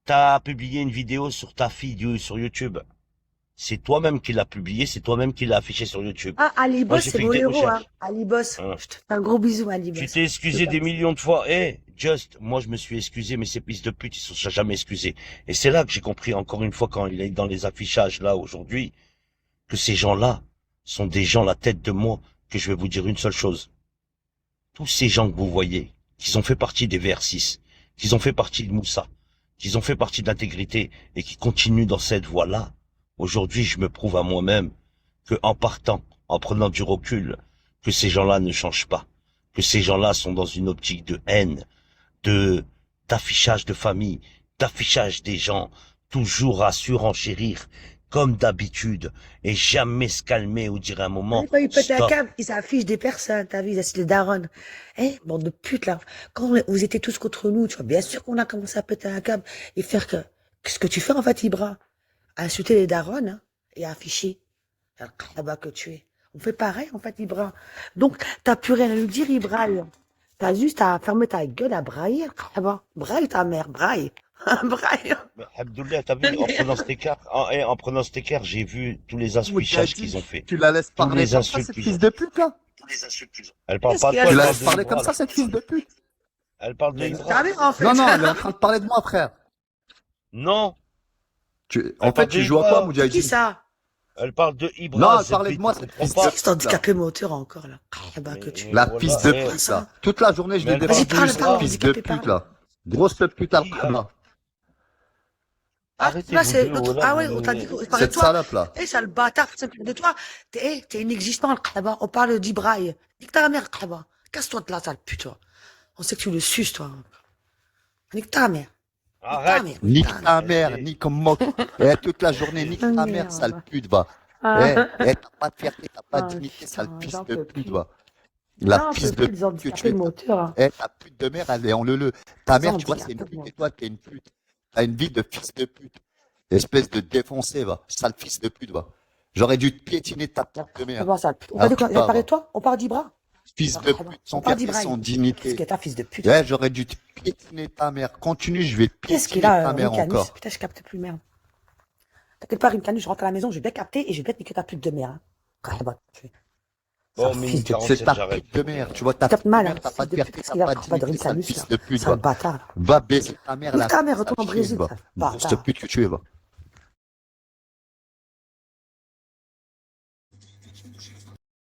t'as publié une vidéo sur ta fille sur YouTube. C'est toi-même qui l'as publié, c'est toi-même qui l'as affiché sur YouTube. Ah, Ali Moi, Boss, j'ai c'est fait que mon des héros, hein. recherches. Ali Boss. Hein. Je te fais un gros bisou, Ali Tu Boss. t'es Je excusé des t'aime. millions de fois. Just, moi je me suis excusé, mais ces fils de pute, ils se sont jamais excusés. Et c'est là que j'ai compris, encore une fois, quand il est dans les affichages, là, aujourd'hui, que ces gens-là sont des gens, la tête de moi, que je vais vous dire une seule chose. Tous ces gens que vous voyez, qui ont fait partie des VR6, qui ont fait partie de Moussa, qui ont fait partie de l'intégrité, et qui continuent dans cette voie-là, aujourd'hui, je me prouve à moi-même que en partant, en prenant du recul, que ces gens-là ne changent pas, que ces gens-là sont dans une optique de haine, de d'affichage de famille, d'affichage des gens, toujours à surenchérir, comme d'habitude, et jamais se calmer ou dire un moment, Quand ils pètent un stop. câble, ils affichent des personnes, t'as vu, c'est les darons. Eh, bande de putes, là. Quand vous étiez tous contre nous, tu vois, bien sûr qu'on a commencé à péter un câble et faire que, ce que tu fais, en fait, Ibra, insulter les darons, hein, et afficher là-bas que tu es. On fait pareil, en fait, Ibra. Donc, t'as plus rien à nous dire, Ibra. T'as juste à fermer ta gueule, à brailler, là-bas. Braille ta mère, braille. Braille. Mais Abdoulaye, t'as vu, en prenant cet écart, j'ai vu tous les affichages qu'ils ont fait. Tu la laisses Tous parler les comme ça, insultes cette qu'ils fils ont de fait. pute, là? Elle parle Qu'est-ce pas de qu'il y a toi, Tu elle la de parle laisses de parler Ibra, comme ça, là. cette fils de pute? Elle parle de Mais... Ibra. T'as vu, en fait. Non, non, elle est en train de parler de moi, frère. Non, En elle fait, parle de tu joues à quoi, Ibra. C'est qui Moudjahidine? ça? Elle parle de Non, Ibra, elle parlait de Zebbi, moi, tu cette comprends fils pas? de C'est pute, là. handicapé moteur encore, là. Là-bas que tu es. La Voilà, fils de Pas pute, ça. là. Toute la journée, je mais l'ai elle Vas-y, parle défendu, de parle, cette parle, Ibra. fils de handicapé, pute, parle. là. Grosse pute à Qui, là. Ah, arrêtez là, vous c'est deux, l'autre. voilà, Ah ouais, on t'a dit qu'on parlait de Cette toi. salope, là. Eh, c'est le bâtard, c'est de toi. T'es inexistant, là-bas. On parle d'Ibraï. Nique ta mère, là-bas. Casse-toi de là, sale pute, toi. On sait que tu le suces, toi. Nique ta mère. Nique ta arrête. mère. Nique Nique ta mère. ta mère, nique comme moque. Eh, toute la journée, nique ta mère, sale Merde. pute, va. Ah, T'as pas de fierté, t'as pas de ah, dignité, sale putain, fils j'en de peux pute, plus. va. La J'en fils peux de plus des pute que tu handicapés es. moteurs. Hein. Ta pute de mère, elle est en leu. Ta Des mère, tu vois, c'est une handicapés pute et moteurs. toi, t'es une pute. T'as une vie de fils de pute. Espèce de défoncé, va. Sale fils de pute, va. J'aurais dû te piétiner ta pute de Ah mère. bon, sale pute. On Alors parle de que quoi? On pas, parle de va. toi? On parle d'Ibra? Fils Ah, de ah bon. pute, On sans parle fierté, sans d'Ibraï. Qu'est-ce que dignité. t'as, fils de pute? Ouais, j'aurais dû te piétiner ta mère. Continue, je vais Qu'est-ce qu'il piétiner a, ta mère Rimkanus? encore. Putain, je capte plus, merde. T'inquiète pas, Rimkanus, je rentre à la maison, je vais bien capter et je vais bien te niquer ta pute de mère. Hein. Ah, bah, tu es. Bon, Sale minute fils de pute. C'est 47, ta j'arrête. pute de mère. Tu vois, ta Tu captes pute de mal, hein, mère, t'as pas fils de de pute. fierté, Qu'est-ce t'as qu'il a? pas de Ah, bah, de dignité, sale Rimkanus, fils là. de pute, Sale va. bâtard, là. Va baiser ta mère, Nique la ta mère, sale retourne au chienne, Brésil, va. sale Grosse bâtard. pute que tu es, va.